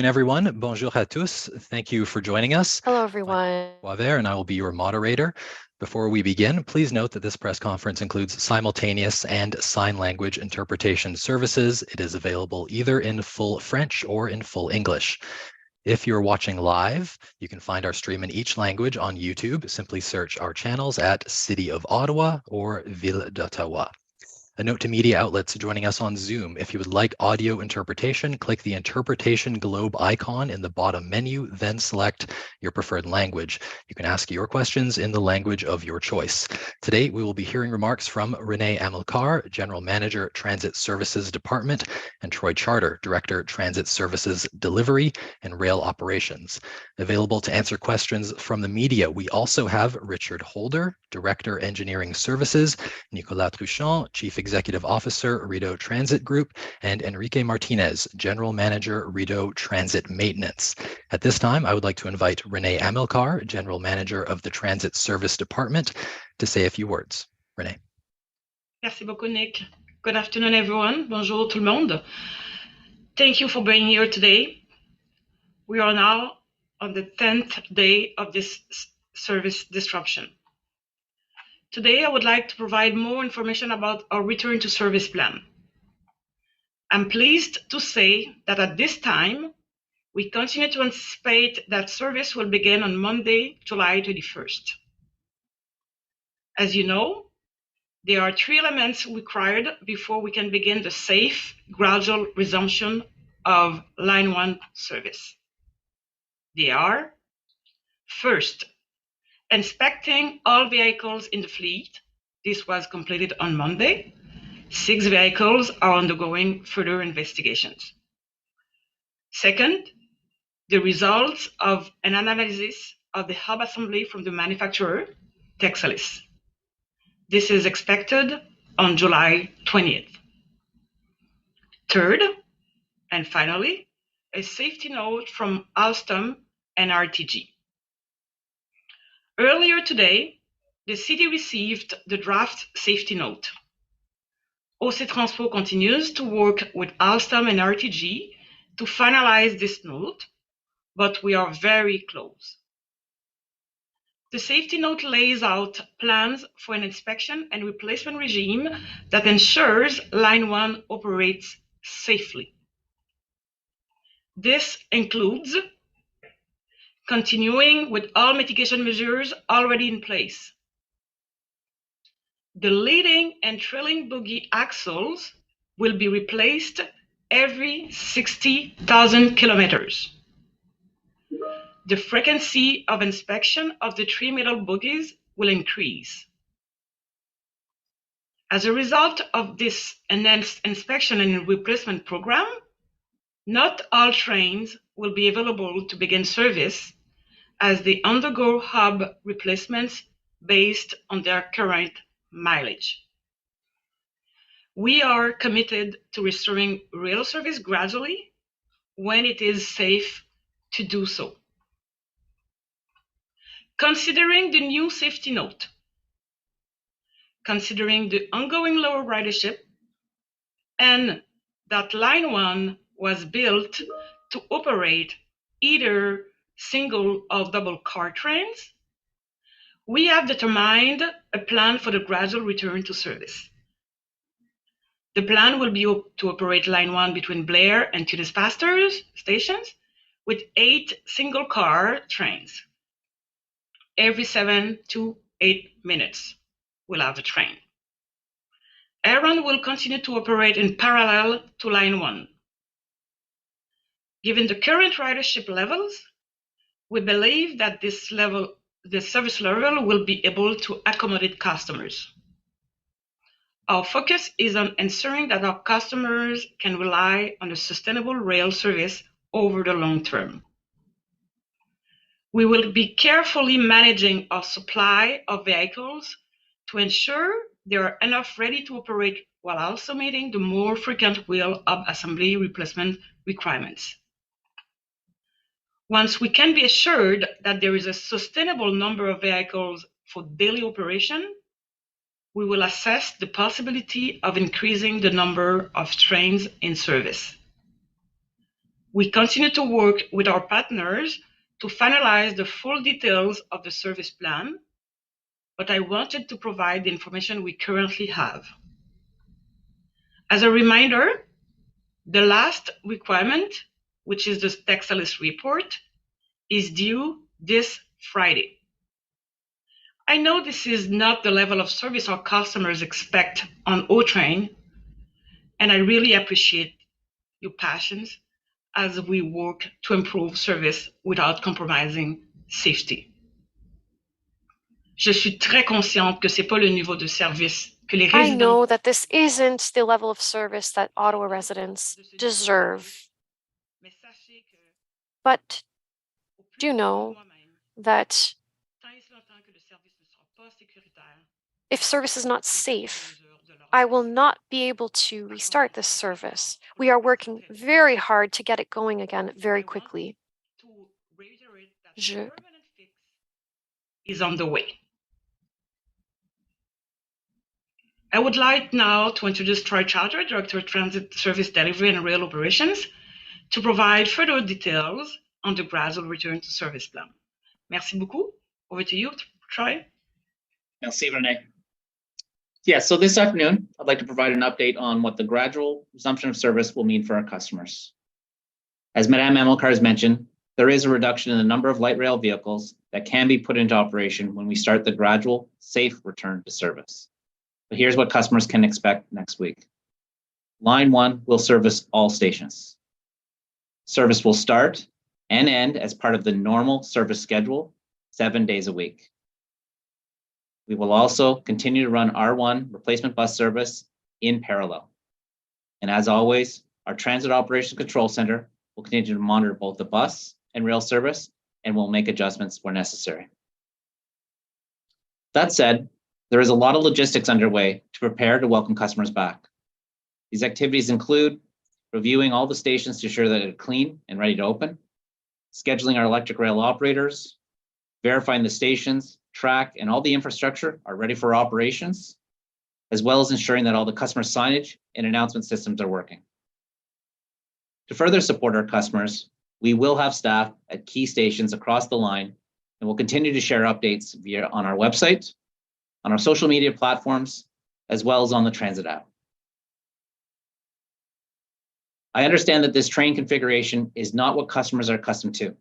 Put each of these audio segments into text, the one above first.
everyone. Bonjour à tous. Thank you for joining us. Hello, everyone. Poivre, and I will be your moderator. Before we begin, please note that this press conference includes simultaneous and sign language interpretation services. It is available either in full French or in full English. If you're watching live, you can find our stream in each language on YouTube. Simply search our channels at City of Ottawa or Ville d'Ottawa. A note to media outlets joining us on Zoom. If you would like audio interpretation, click the interpretation globe icon in the bottom menu, then select your preferred language. You can ask your questions in the language of your choice. Today, we will be hearing remarks from Renee Amilcar, General Manager, Transit Services Department, and Troy Charter, Director, Transit Services Delivery and Rail Operations. Available to answer questions from the media, we also have Richard Holder, Director, Engineering Services, Nicolas Truchon, Chief Executive Officer, Rideau Transit Group, and Enrique Martinez, General Manager, Rideau Transit Maintenance. At this time, I would like to invite Renee Amilcar, General Manager of the Transit Service Department, to say a few words. Renee. Merci beaucoup, Nick. Good afternoon, everyone. Bonjour tout le monde. Thank you for being here today. We are now on the 10th day of this service disruption. Today, I would like to provide more information about our return to service plan. I'm pleased to say that at this time, we continue to anticipate that service will begin on Monday, July 31st. As you know, there are 3 elements required before we can begin the safe, gradual resumption of Line 1 service. They are, first, inspecting all vehicles in the fleet. This was completed on Monday. 6 vehicles are undergoing further investigations. Second, the results of an analysis of the hub assembly from the manufacturer, Texalis. This is expected on July 20th. Third, and finally, a safety note from Alstom and RTG. Earlier today, the city received the draft safety note. OC Transpo continues to work with Alstom and RTG to finalize this note, but we are very close. The safety note lays out plans for an inspection and replacement regime that ensures Line 1 operates safely. This includes continuing with all mitigation measures already in place. The leading and trailing bogie axles will be replaced every 60,000 kilometers. The frequency of inspection of the 3 middle bogies will increase. As a result of this enhanced inspection and replacement program, not all trains will be available to begin service as they undergo hub replacements based on their current mileage. We are committed to restoring rail service gradually when it is safe to do so. Considering the new safety note, considering the ongoing lower ridership, and that Line 1 was built to operate either single or double car trains, we have determined a plan for the gradual return to service. The plan will be to operate Line 1 between Blair and Tudis Pastors stations with 8 single car trains. Every 7 to 8 minutes, we'll have a train. Aron will continue to operate in parallel to Line 1. Given the current ridership levels, we believe that the service level will be able to accommodate customers. Our focus is on ensuring that our customers can rely on a sustainable rail service over the long term. We will be carefully managing our supply of vehicles to ensure there are enough ready to operate while also meeting the more frequent wheel hub assembly replacement requirements. Once we can be assured that there is a sustainable number of vehicles for daily operation, we will assess the possibility of increasing the number of trains in service. We continue to work with our partners to finalize the full details of the service plan, but I wanted to provide the information we currently have. As a reminder, the last requirement, which is the Texalis report, is due this Friday. I know this is not the level of service our customers expect on O-Train, and I really appreciate your passions as we work to improve service without compromising safety. Je suis très consciente que c'est pas le niveau de service que les I résidents know that this isn't the level of service that Ottawa residents deserve, mais sachez que but au plus do know moi-même, that tant et si longtemps que le service ne sera pas sécuritaire, if service is not je ne safe, serai pas en mesure de le I will remplacer. not be able to restart this service. We are working very hard to get it going again very quickly. To reiterate that Je- a permanent fix is on the way. I would like now to introduce Troy Charter, Director of Transit Service Delivery and Rail Operations, to provide further details on the gradual return to service plan. Merci beaucoup. Over to you, Troy. Merci, Renee. Yeah, so this afternoon, I'd like to provide an update on what the gradual resumption of service will mean for our customers. As Madame Amilcar has mentioned, there is a reduction in the number of light rail vehicles that can be put into operation when we start the gradual, safe return to service. But here's what customers can expect next week. Line 1 will service all stations. Service will start and end as part of the normal service schedule, 7 days a week. We will also continue to run R1 replacement bus service in parallel. And as always, our Transit Operations Control Center will continue to monitor both the bus and rail service and will make adjustments where necessary. That said, there is a lot of logistics underway to prepare to welcome customers back. These activities include reviewing all the stations to ensure that they're clean and ready to open, scheduling our electric rail operators, verifying the stations, track, and all the infrastructure are ready for operations, as well as ensuring that all the customer signage and announcement systems are working. To further support our customers, we will have staff at key stations across the line, and we'll continue to share updates on our website, on our social media platforms, as well as on the Transit app. I understand that this train configuration is not what customers are accustomed to.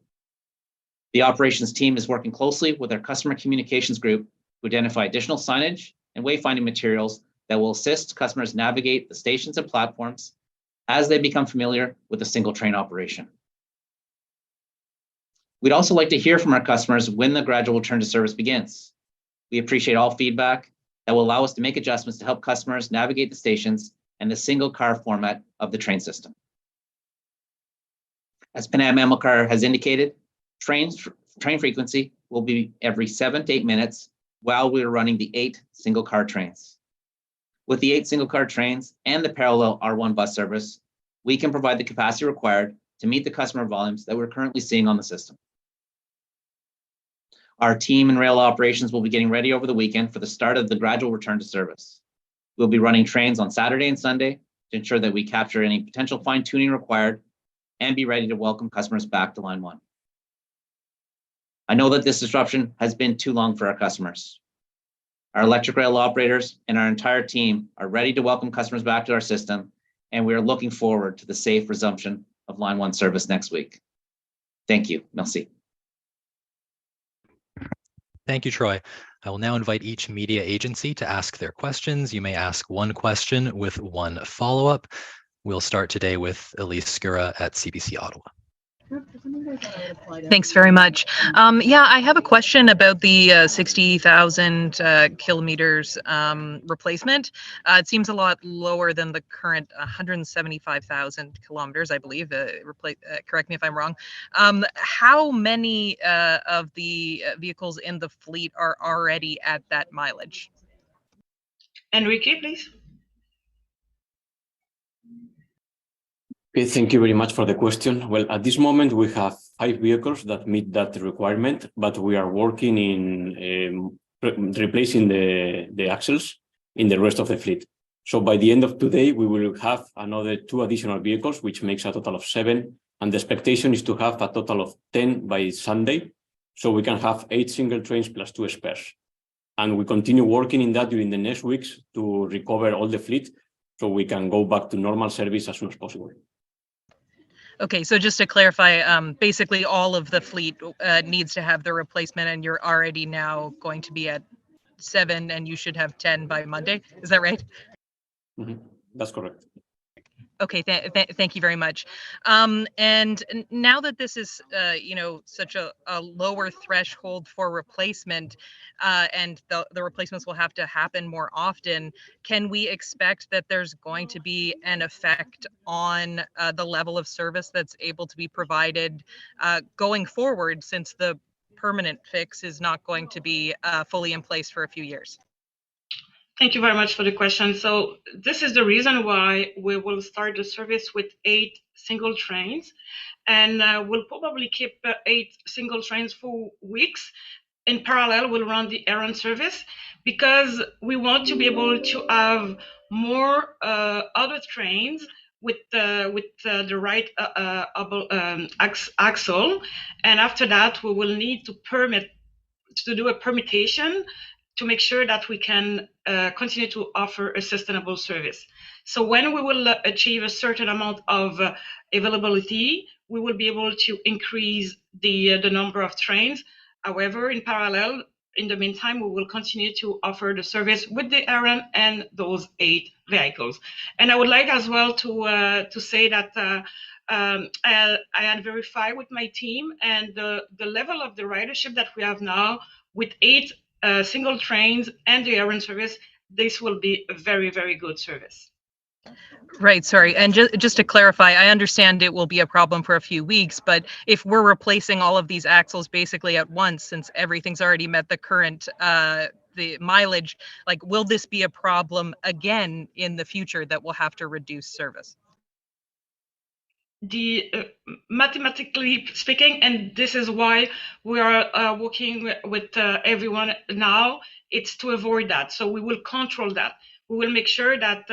The operations team is working closely with our customer communications group to identify additional signage and wayfinding materials that will assist customers navigate the stations and platforms as they become familiar with a single train operation. We'd also like to hear from our customers when the gradual return to service begins. We appreciate all feedback that will allow us to make adjustments to help customers navigate the stations and the single car format of the train system. As Madame Amilcar has indicated, train frequency will be every 7 to 8 minutes while we're running the 8 single car trains. With the 8 single car trains and the parallel R1 bus service, we can provide the capacity required to meet the customer volumes that we're currently seeing on the system. Our team in rail operations will be getting ready over the weekend for the start of the gradual return to service. We'll be running trains on Saturday and Sunday to ensure that we capture any potential fine-tuning required and be ready to welcome customers back to Line 1. I know that this disruption has been too long for our customers. Our electric rail operators and our entire team are ready to welcome customers back to our system, and we are looking forward to the safe resumption of Line 1 service next week. Thank you. Merci. Thank you, Troy. I will now invite each media agency to ask their questions. You may ask one question with one follow-up. We'll start today with Elise Skura at CBC Ottawa. Thanks very much. Yeah, I have a question about the 60,000 kilometers replacement. It seems a lot lower than the current 175,000 kilometers, I believe. Correct me if I'm wrong. How many of the vehicles in the fleet are already at that mileage? Enrique, please. Okay, thank you very much for the question. Well, at this moment, we have 5 vehicles that meet that requirement, but we are working in replacing the axles in the rest of the fleet. So by the end of today, we will have another 2 additional vehicles, which makes a total of 7 And the expectation is to have a total of 10 by Sunday, so we can have 8 single trains plus 2 spares. And we continue working in that during the next weeks to recover all the fleet so we can go back to normal service as soon as possible. Okay, so just to clarify, basically all of the fleet needs to have the replacement, and you're already now going to be at 7 and you should have 10 by Monday. Is that right? Mm-hmm. That's correct. Okay, thank you very much. And now that this is, such a lower threshold for replacement, and the replacements will have to happen more often, can we expect that there's going to be an effect on the level of service that's able to be provided going forward, since the permanent fix is not going to be fully in place for a few years? Thank you very much for the question. So this is the reason why we will start the service with 8 single trains, and we'll probably keep 8 single trains for weeks. In parallel, we'll run the errand service because we want to be able to have more other trains with the right axle, and after that, we will need to do a permutation to make sure that we can continue to offer a sustainable service. So when we will achieve a certain amount of availability, we will be able to increase the number of trains. However, in parallel, in the meantime, we will continue to offer the service with the errand and those 8 vehicles. And I would like as well to say that I had verified with my team, and the level of the ridership that we have now with 8 single trains and the errand service, this will be a very, very good service. Right, sorry. And just to clarify, I understand it will be a problem for a few weeks, but if we're replacing all of these axles basically at once, since everything's already met the current the mileage, like, will this be a problem again in the future that will have to reduce service? Mathematically speaking, and this is why we are working with everyone now, it's to avoid that. So we will control that. We will make sure that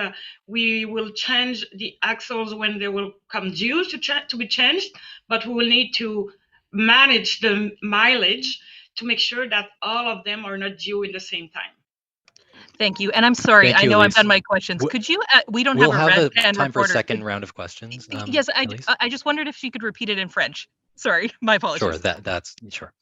we will change the axles when they will come due to be changed, but we will need to manage the mileage to make sure that all of them are not due in the same time. Thank you. And I'm sorry, Thank I you, know I've Elise. done my questions. Could you, we don't We'll have a red pen time for a reporter. second round of questions. Yes, Elise? I just wondered if she could repeat it in French. Sorry, my apologies. Sure, that's sure.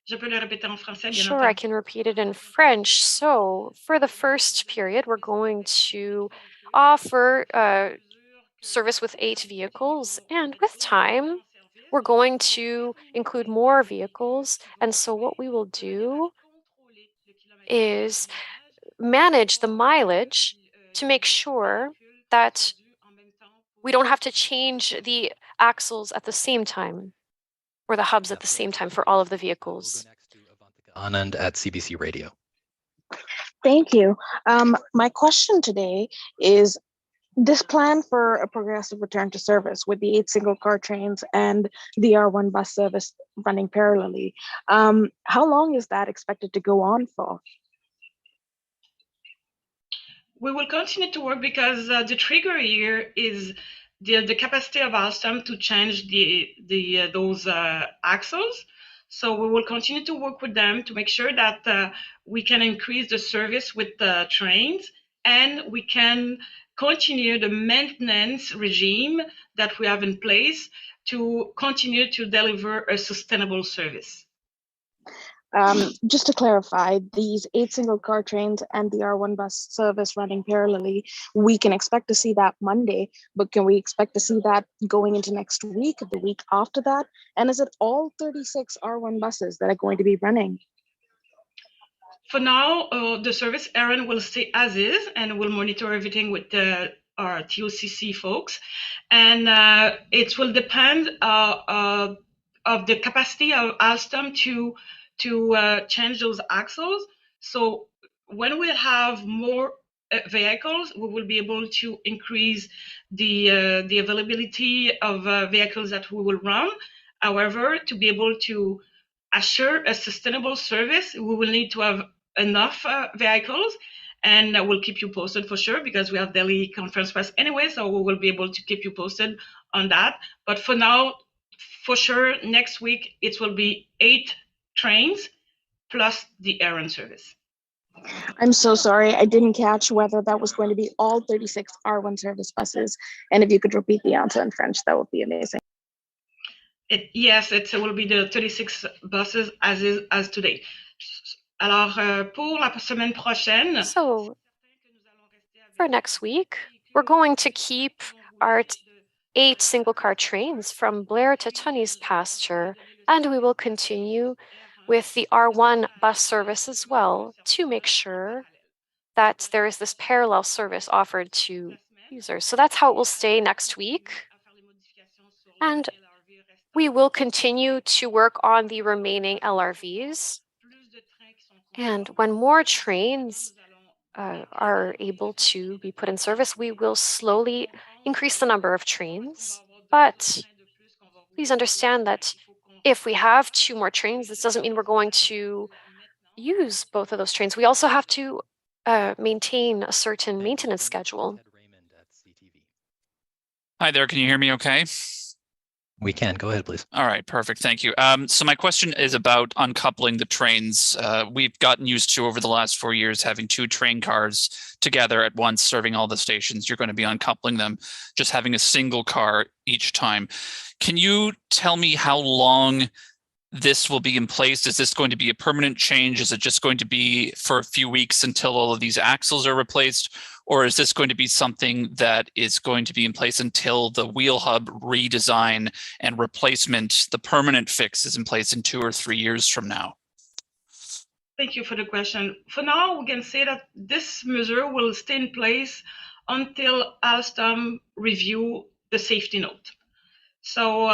Sure, I can repeat it in French. So for the first period, we're going to offer service with 8 vehicles, and with time, we're going to include more vehicles. And so what we will do is manage the mileage to make sure that we don't have to change the axles at the same time, or the hubs at the same time for all of the vehicles. Anand at CBC Radio. Thank you. My question today is this plan for a progressive return to service with the 8 single car trains and the R1 bus service running parallelly. How long is that expected to go on for? We will continue to work because the trigger here is the capacity of Alstom to change those axles. So we will continue to work with them to make sure that we can increase the service with the trains, and we can continue the maintenance regime that we have in place to continue to deliver a sustainable service. Just to clarify, these 8 single car trains and the R1 bus service running parallelly, we can expect to see that Monday, but can we expect to see that going into next week, the week after that? And is it all 36 R1 buses that are going to be running? For now, the service errand will stay as is, and we'll monitor everything with our TOCC folks. And it will depend of the capacity of Alstom to change those axles. So when we have more vehicles, we will be able to increase the availability of vehicles that we will run. However, to be able to assure a sustainable service, we will need to have enough vehicles, and we'll keep you posted for sure because we have daily conference press anyway, so we will be able to keep you posted on that. But for now, for sure, next week it will be 8 trains plus the errand service. I'm so sorry. I didn't catch whether that was going to be all 36 R1 service buses. And if you could repeat the answer in French, that would be amazing. Yes, it will be the 36 buses as today. Alors, pour la semaine prochaine. So for next week, we're going to keep our 8 single-car trains from Blair to Tunney's pasture, and we will continue with the R1 bus service as well to make sure that there is this parallel service offered to users. So that's how it will stay next week. And we will continue to work on the remaining LRVs. And when more trains are able to be put in service, we will slowly increase the number of trains. But please understand that if we have 2 more trains, this doesn't mean we're going to use both of those trains. We also have to maintain a certain maintenance schedule. Hi there, can you hear me okay? We can. Go ahead, please. All right, perfect. Thank you. So my question is about uncoupling the trains. We've gotten used to over the last 4 years having 2 train cars together at once serving all the stations. You're going to be uncoupling them, just having a single car each time. Can you tell me how long this will be in place? Is this going to be a permanent change? Is it just going to be for a few weeks until all of these axles are replaced? Or is this going to be something that is going to be in place until the wheel hub redesign and replacement, the permanent fix, is in place in 2 or 3 years from now? Thank you for the question. For now, we can say that this measure will stay in place until Alstom review the safety note. So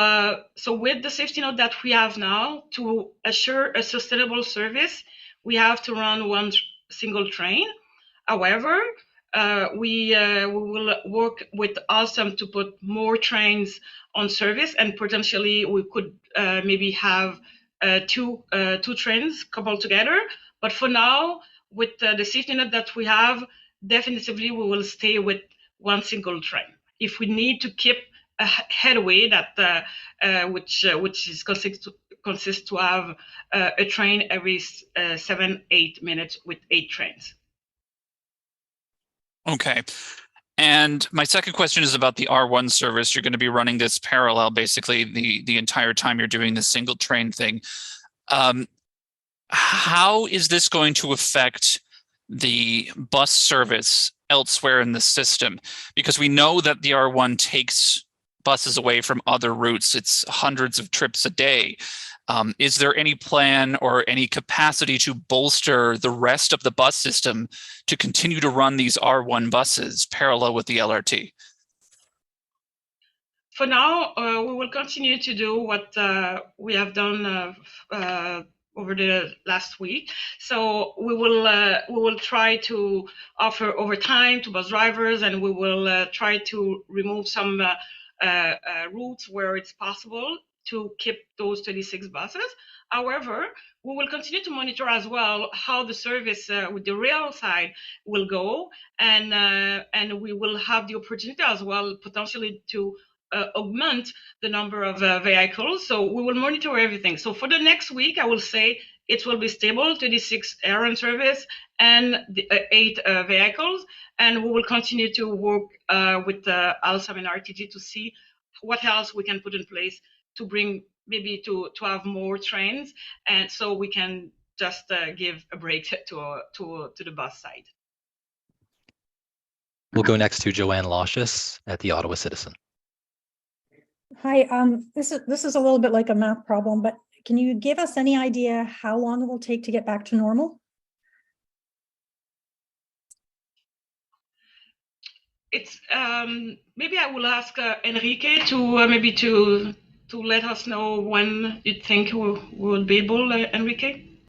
with the safety note that we have now, to assure a sustainable service, we have to run 1 single train. However, we will work with Alstom to put more trains on service, and potentially we could maybe have two trains coupled together. But for now, with the safety net that we have, definitively we will stay with 1 single train. If we need to keep a headway that which is consists to have a train every 7-8 minutes with 8 trains. Okay. And my second question is about the R1 service. You're going to be running this parallel basically the entire time you're doing the single train thing. How is this going to affect the bus service elsewhere in the system? Because we know that the R1 takes buses away from other routes. It's hundreds of trips a day. Is there any plan or any capacity to bolster the rest of the bus system to continue to run these R1 buses parallel with the LRT? For now, we will continue to do what we have done over the last week. So we will try to offer overtime to bus drivers, and we will try to remove some routes where it's possible to keep those 36 buses. However, we will continue to monitor as well how the service with the rail side will go, and we will have the opportunity as well potentially to augment the number of vehicles. So we will monitor everything. So for the next week, I will say it will be stable, 36 errand service and the 8 vehicles. And we will continue to work with Alstom and RTG to see what else we can put in place to bring maybe to have more trains. And so we can just give a break to the bus side. We'll go next to Joanne Locious at the Ottawa Citizen. Hi, this is a little bit like a math problem, but can you give us any idea how long it will take to get back to normal? It's maybe I will ask Enrique to maybe to let us know when you think we will be able, Enrique.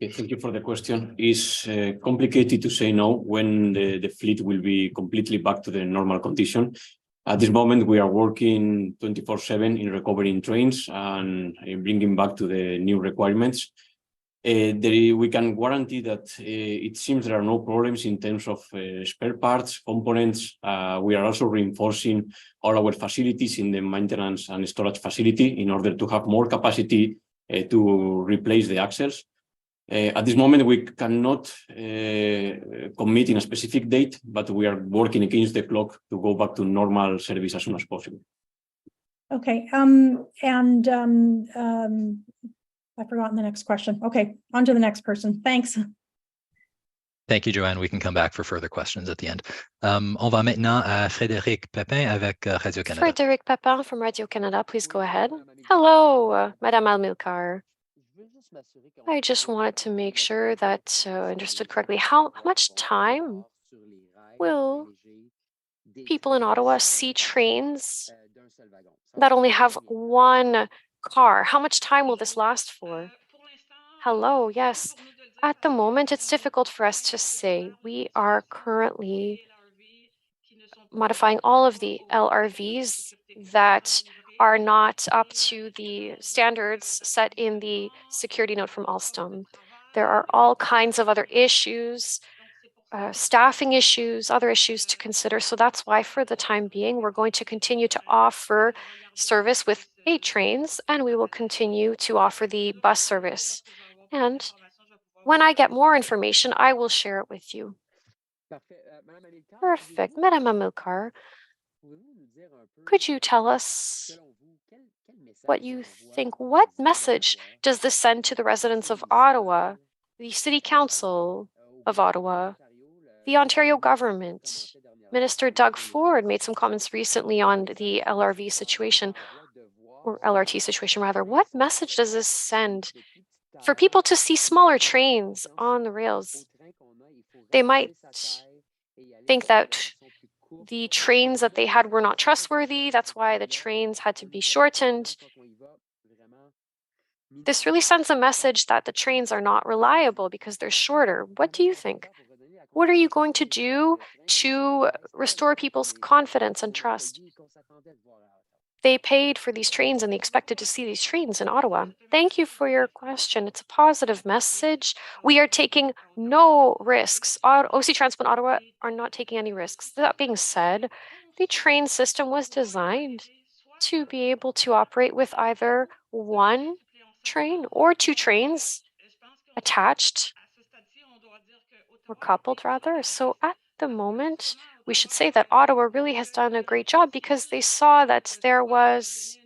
Thank you for the question. It's complicated to say no when the fleet will be completely back to the normal condition. At this moment, we are working 24/7 in recovering trains and bringing back to the new requirements. We can guarantee that it seems there are no problems in terms of spare parts, components. We are also reinforcing all our facilities in the maintenance and storage facility in order to have more capacity to replace the axles. At this moment, we cannot commit in a specific date, but we are working against the clock to go back to normal service as soon as possible. Okay, I've forgotten the next question. Okay, on to the next person. Thanks. Thank you, Joanne. We can come back for further questions at the end. On va maintenant à Frédéric Pépin avec Radio-Canada. Frédéric Pépin from Radio-Canada, please go ahead. Hello, Madame Amilcar. I just wanted to make sure that I understood correctly. How much time will people in Ottawa see trains that only have one car? How much time will this last for? Hello, yes. At the moment, it's difficult for us to say. We are currently modifying all of the LRVs that are not up to the standards set in the security note from Alstom. There are all kinds of other issues, staffing issues, other issues to consider. So that's why for the time being, we're going to continue to offer service with 8 trains, and we will continue to offer the bus service. And when I get more information, I will share it with you. Perfect. Madame Amilcar, could you tell us what you think? What message does this send to the residents of Ottawa, the City Council of Ottawa, the Ontario government? Minister Doug Ford made some comments recently on the LRV situation, or LRT situation rather. What message does this send for people to see smaller trains on the rails? They might think that the trains that they had were not trustworthy. That's why the trains had to be shortened. This really sends a message that the trains are not reliable because they're shorter. What do you think? What are you going to do to restore people's confidence and trust? They paid for these trains and they expected to see these trains in Ottawa. Thank you for your question. It's a positive message. We are taking no risks. OC Transpo and Ottawa are not taking any risks. That being said, the train system was designed to be able to operate with either one train or 2 trains attached or coupled rather. So at the moment, we should say that Ottawa really has done a great job because they saw that there was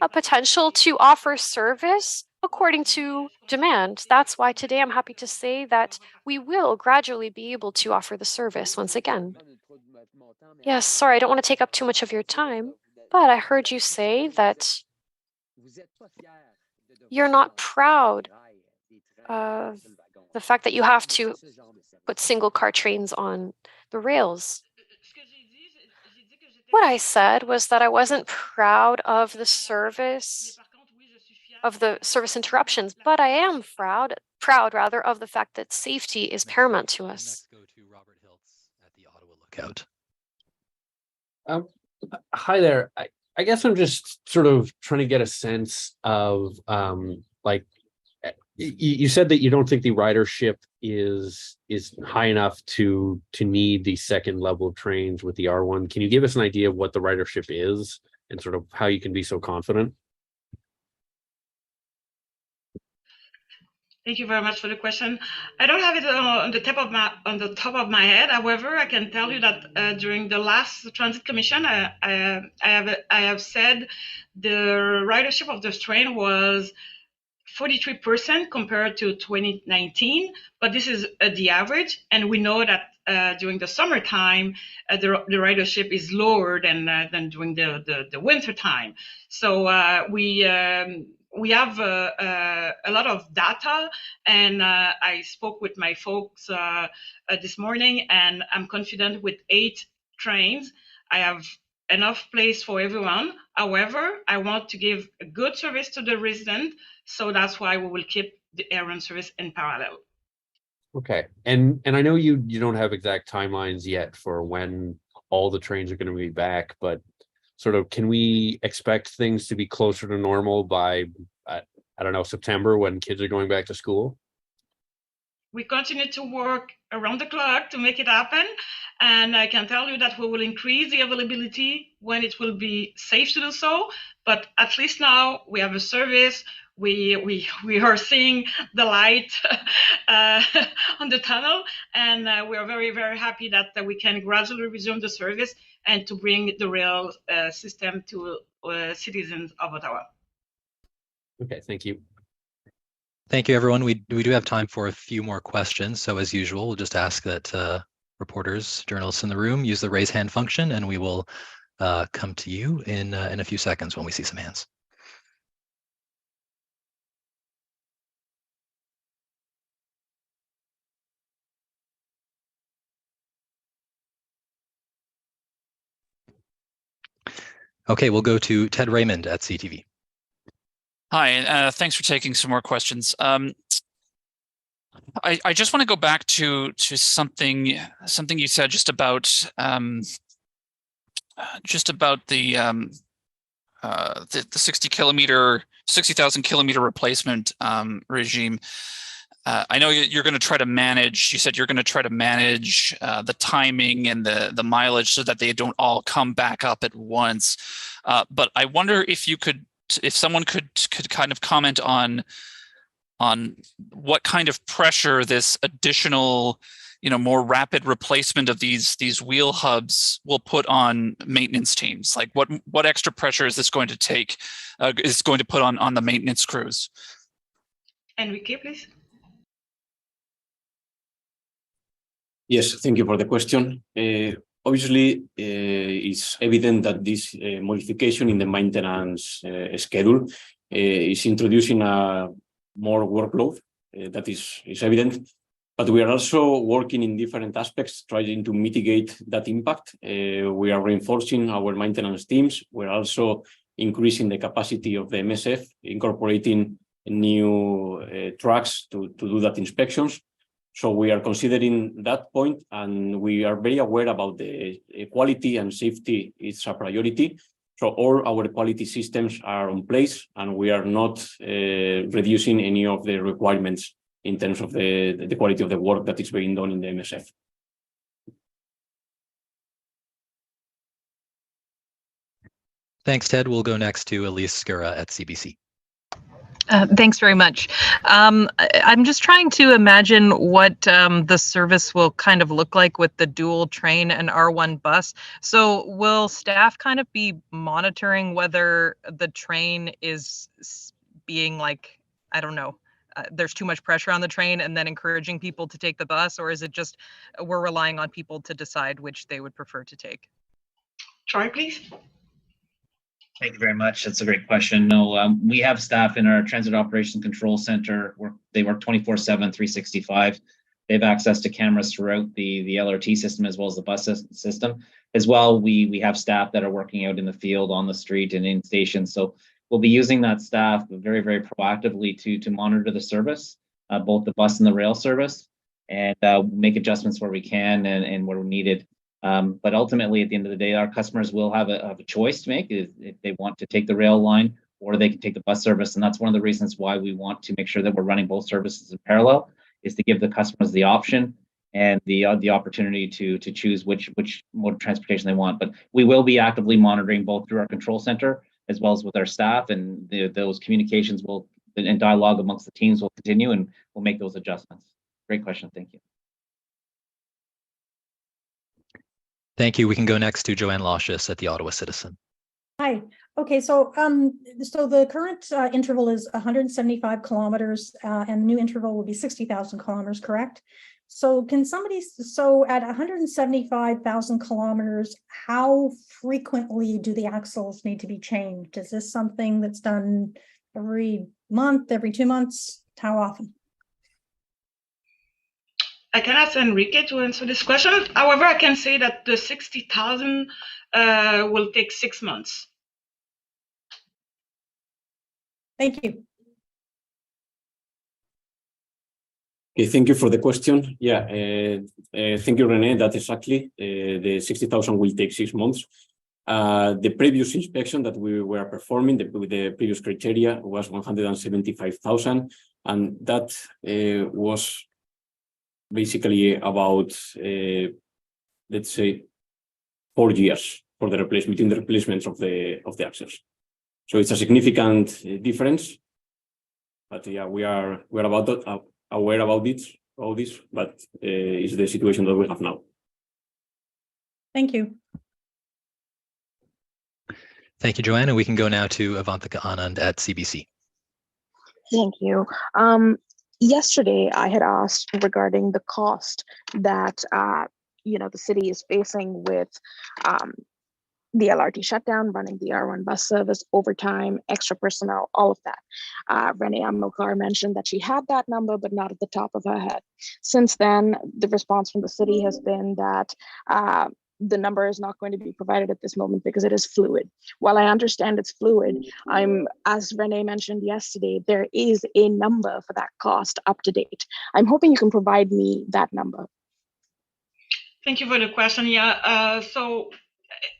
a potential to offer service according to demand. That's why today I'm happy to say that we will gradually be able to offer the service once again. Yes, sorry, I don't want to take up too much of your time, but I heard you say that you're not proud of the fact that you have to put single car trains on the rails. What I said was that I wasn't proud of the service interruptions, but I am proud rather of the fact that safety is paramount to us. Next, go to Robert Hiltz at the Ottawa Lookout. Hi there. I guess I'm just sort of trying to get a sense of like you said that you don't think the ridership is high enough to need the second level of trains with the R1. Can you give us an idea of what the ridership is and sort of how you can be so confident? Thank you very much for the question. I don't have it on the top of my head. However, I can tell you that during the last Transit Commission, I have said the ridership of this train was 43% compared to 2019, but this is the average, and we know that during the summertime, the ridership is lower than during the winter time. So we have a lot of data, and I spoke with my folks this morning, and I'm confident with 8 trains. I have enough place for everyone. However, I want to give a good service to the resident, so that's why we will keep the air service in parallel. Okay, and I know you don't have exact timelines yet for when all the trains are going to be back, but sort of can we expect things to be closer to normal by I don't know, September when kids are going back to school? We continue to work around the clock to make it happen. And I can tell you that we will increase the availability when it will be safe to do so. But at least now we have a service. We are seeing the light on the tunnel, and we are very, very happy that we can gradually resume the service and to bring the rail system to citizens of Ottawa. Okay, thank you. Thank you, everyone. We do have time for a few more questions. So as usual, we'll just ask that reporters, journalists in the room use the raise hand function, and we will come to you in a few seconds when we see some hands. Okay, we'll go to Ted Raymond at CTV. Hi, thanks for taking some more questions. I just want to go back to something you said just about the 60,000 kilometer replacement regime. I know you're going to try to manage. You said you're going to try to manage the timing and the mileage so that they don't all come back up at once. But I wonder if someone could kind of comment on what kind of pressure this additional, more rapid replacement of these wheel hubs will put on maintenance teams. Like what extra pressure is this going to take? Is going to put on the maintenance crews? Enrique, please. Yes, thank you for the question. Obviously, it's evident that this modification in the maintenance schedule is introducing a more workload. That is evident. But we are also working in different aspects, trying to mitigate that impact. We are reinforcing our maintenance teams. We're also increasing the capacity of the MSF, incorporating new trucks to do that inspections. So we are considering that point, and we are very aware about the quality and safety. It's a priority. So all our quality systems are in place, and we are not reducing any of the requirements in terms of the quality of the work that is being done in the MSF. Thanks, Ted. We'll go next to Elise Skura at CBC. Thanks very much. I'm just trying to imagine what the service will kind of look like with the dual train and R1 bus. So will staff kind of be monitoring whether the train is being like, I don't know, there's too much pressure on the train and then encouraging people to take the bus? Or is it just we're relying on people to decide which they would prefer to take? Troy, please. Thank you very much. That's a great question. No, we have staff in our Transit Operations Control Center. They work 24/7, 365. They have access to cameras throughout the LRT system as well as the bus system. As well, we have staff that are working out in the field, on the street, and in stations. So we'll be using that staff very, very proactively to monitor the service, both the bus and the rail service, and make adjustments where we can and where needed. But ultimately, at the end of the day, our customers will have a choice to make if they want to take the rail line or they can take the bus service. And that's one of the reasons why we want to make sure that we're running both services in parallel, is to give the customers the option and the opportunity to choose which mode of transportation they want. But we will be actively monitoring both through our control center as well as with our staff, and those communications and dialogue amongst the teams will continue, and we'll make those adjustments. Great question. Thank you. Thank you. We can go next to Joanne Locious at the Ottawa Citizen. Hi. Okay, so the current interval is 175 kilometers, and the new interval will be 60,000 kilometers, correct? So at 175,000 kilometers, how frequently do the axles need to be changed? Is this something that's done every month, every 2 months? How often? I can ask Enrique to answer this question. However, I can say that the 60,000 will take 6 months. Thank you. Okay, thank you for the question. Yeah, thank you, Renee. That exactly. The 60,000 will take 6 months. The previous inspection that we were performing with the previous criteria was 175,000, and that was basically about, let's say, 4 years for the replacement, between the replacements of the axles. So it's a significant difference, but yeah, we're about that, aware about this, but it's the situation that we have now. Thank you. Thank you, Joanna. We can go now to Avantika Anand at CBC. Thank you. Yesterday, I had asked regarding the cost that the city is facing with the LRT shutdown, running the R1 bus service, overtime, extra personnel, all of that. Renee Amilcar mentioned that she had that number, but not at the top of her head. Since then, the response from the city has been that the number is not going to be provided at this moment because it is fluid. While I understand it's fluid, as Renee mentioned yesterday, there is a number for that cost up to date. I'm hoping you can provide me that number. Thank you for the question. Yeah, so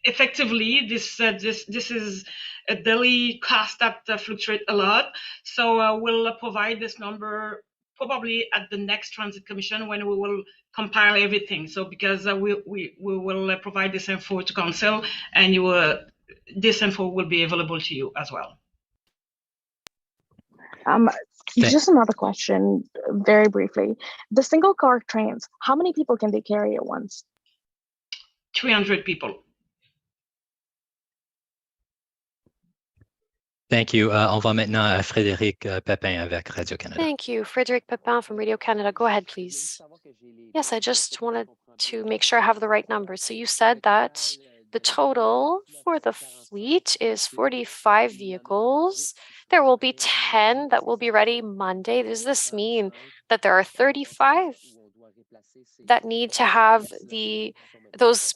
effectively, this is a daily cost that fluctuates a lot. So we'll provide this number probably at the next Transit Commission when we will compile everything. So because we will provide this info to Council, and this info will be available to you as well. Just another question, very briefly. The single car trains, how many people can they carry at once? 300 people. Thank you. On va maintenant à Frédéric Pépin avec Radio-Canada. Thank you. Frédéric Pépin from Radio-Canada. Go ahead, please. Yes, I just wanted to make sure I have the right numbers. So you said that the total for the fleet is 45 vehicles. There will be 10 that will be ready Monday. Does this mean that there are 35 that need to have those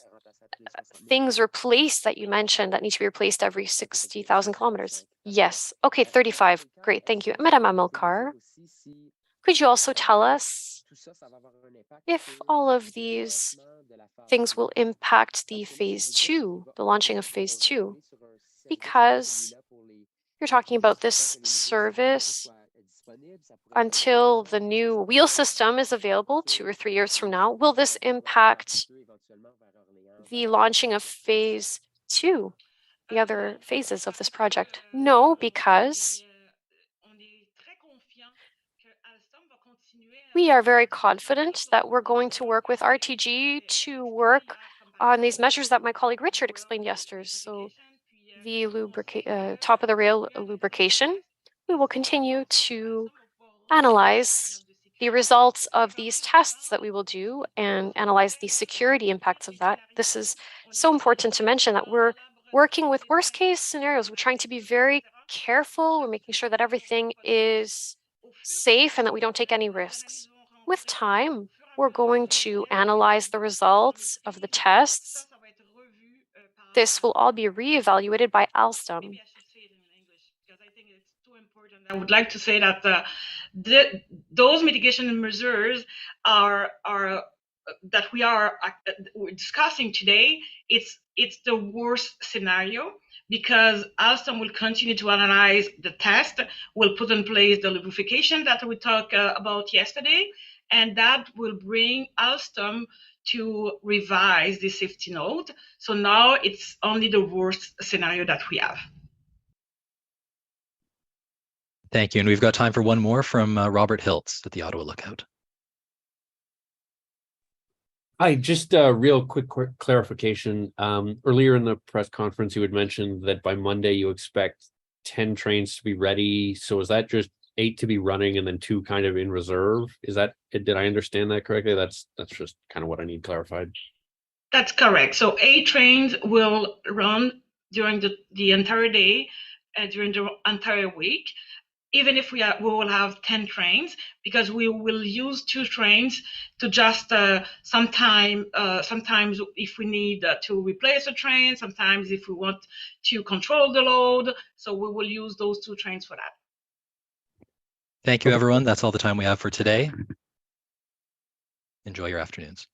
things replaced that you mentioned that need to be replaced every 60,000 kilometers? Yes. Okay, 35. Great, thank you. Madame Amilcar, could you also tell us if all of these things will impact the phase 2, the launching of phase 2? Because you're talking about this service until the new wheel system is available 2 or 3 years from now. Will this impact the launching of phase 2, the other phases of this project? No, because we are very confident that we're going to work with RTG to work on these measures that my colleague Richard explained yesterday. So the top of the rail lubrication, we will continue to analyze the results of these tests that we will do and analyze the security impacts of that. This is so important to mention that we're working with worst case scenarios. We're trying to be very careful. We're making sure that everything is safe and that we don't take any risks. With time, we're going to analyze the results of the tests. This will all be reevaluated by Alstom. I would like to say that those mitigation measures that we're discussing today. It's the worst scenario because Alstom will continue to analyze the test, will put in place the lubrication that we talked about yesterday, and that will bring Alstom to revise the safety note. So now it's only the worst scenario that we have. Thank you. And we've got time for one more from Robert Hiltz at the Ottawa Lookout. Hi, just a real quick clarification. Earlier in the press conference, you had mentioned that by Monday you expect 10 trains to be ready. So is that just 8 to be running and then 2 kind of in reserve? Did I understand that correctly? That's just kind of what I need clarified. That's correct. So 8 trains will run during the entire day, during the entire week. Even if we will have 10 trains, because we will use 2 trains to just sometimes if we need to replace a train, sometimes if we want to control the load. So we will use those 2 trains for that. Thank you, everyone. That's all the time we have for today. Enjoy your afternoons.